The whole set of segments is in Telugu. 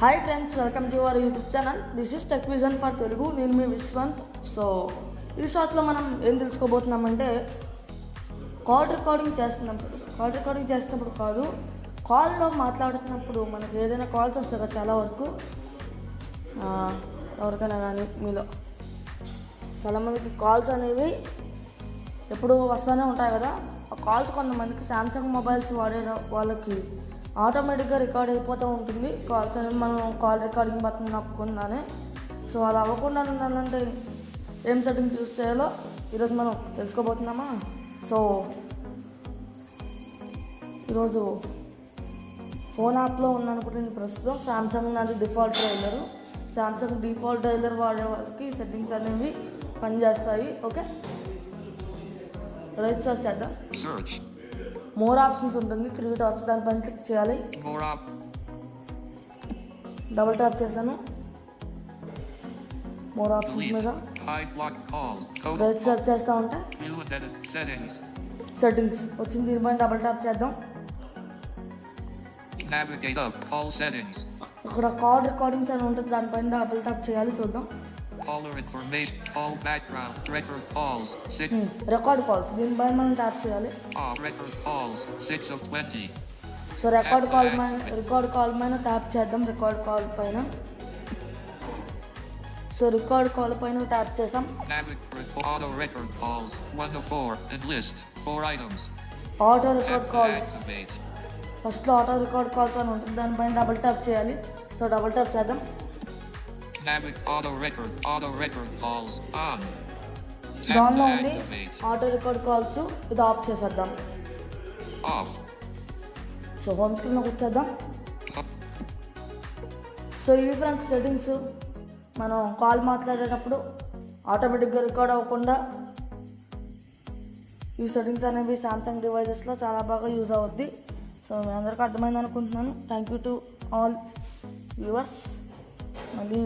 Hi friends, welcome to our YouTube channel. This is tech vision for Telugu. నేను మీ విశ్వంత్. సో ఈ షాట్లో మనం ఏం తెలుసుకోబోతున్నామంటే కాల్ రికార్డింగ్ చేస్తున్నప్పుడు కాదు, కాల్లో మాట్లాడుతున్నప్పుడు మనకు ఏదైనా కాల్స్ వస్తాయి కదా, చాలా వరకు ఎవరికైనా కానీ మీలో చాలామందికి కాల్స్ అనేవి ఎప్పుడు వస్తూనే ఉంటాయి కదా. ఆ కాల్స్ కొంతమందికి శాంసంగ్ మొబైల్స్ వాడే వాళ్ళకి ఆటోమేటిక్గా రికార్డ్ అయిపోతూ ఉంటుంది కాల్స్ అనేవి. మనం కాల్ రికార్డింగ్ బటన్ నొక్కుండానే. సో అలా అవ్వకుండా ఉండాలంటే ఏం సెట్టింగ్ యూస్ చేయాలో ఈరోజు మనం తెలుసుకోబోతున్నామా. సో ఈరోజు ఫోన్ యాప్లో ఉన్నాను నేను ప్రస్తుతం. శాంసంగ్ నాది default dialer. Samsung default dialler వాడే వాళ్ళకి సెట్టింగ్స్ అనేవి పనిచేస్తాయి. ఓకే, రైట్ సర్చ్ చేద్దాం. మోర్ ఆప్షన్స్ ఉంటుంది, 3 డాట్స్, దానిపైన క్లిక్ చేయాలి. డబుల్ ట్యాప్ చేశాను మోర్ ఆప్షన్స్ మీద. రైట్ సర్చ్ చేస్తూ ఉంటే సెట్టింగ్స్ వచ్చింది, దీనిపైన డబుల్ ట్యాప్ చేద్దాం. ఇక్కడ కాల్ రికార్డింగ్స్ అని ఉంటుంది, దానిపైన డబుల్ ట్యాప్ చేయాలి. చూద్దాం. రికార్డ్ కాల్స్, దీనిపైన మనం ట్యాప్ చేయాలి. సో రికార్డ్ కాల్ పైన ట్యాప్ చేద్దాం. రికార్డ్ కాల్ పైన ట్యాప్ చేసాం. ఆటో రికార్డ్ కాల్స్, ఫస్ట్లో ఆటో రికార్డ్ కాల్స్ అని ఉంటుంది, దానిపైన డబుల్ ట్యాప్ చేయాలి. సో డబుల్ ట్యాప్ చేద్దాం. దానిలో ఉంది ఆటో రికార్డ్ కాల్స్, ఇది ఆఫ్ చేసేద్దాం. సో హోమ్ స్క్రీన్లోకి వచ్చేద్దాం. సో ఇవి ఫ్రెండ్స్ సెట్టింగ్స్. మనం కాల్ మాట్లాడేటప్పుడు ఆటోమేటిక్గా రికార్డ్ అవ్వకుండా ఈ సెట్టింగ్స్ అనేవి శాంసంగ్ డివైజెస్లో చాలా బాగా యూజ్ అవుద్ది. సో మీ అందరికీ అర్థమైంది అనుకుంటున్నాను. Thank you to all viewers. మళ్ళీ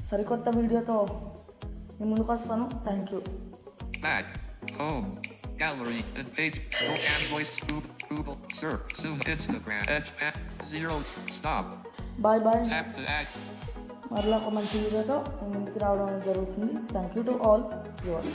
సరికొత్త వీడియోతో నేను ముందుకు వస్తాను. Thank you. Gallery and page, and voice, Google, search, Zoom, Instagram, Edge, 0, stop. Bye bye. Tap to add. మరలా ఒక మంచి వీడియోతో ముందుకు రావడం జరుగుతుంది. Thank you to all viewers.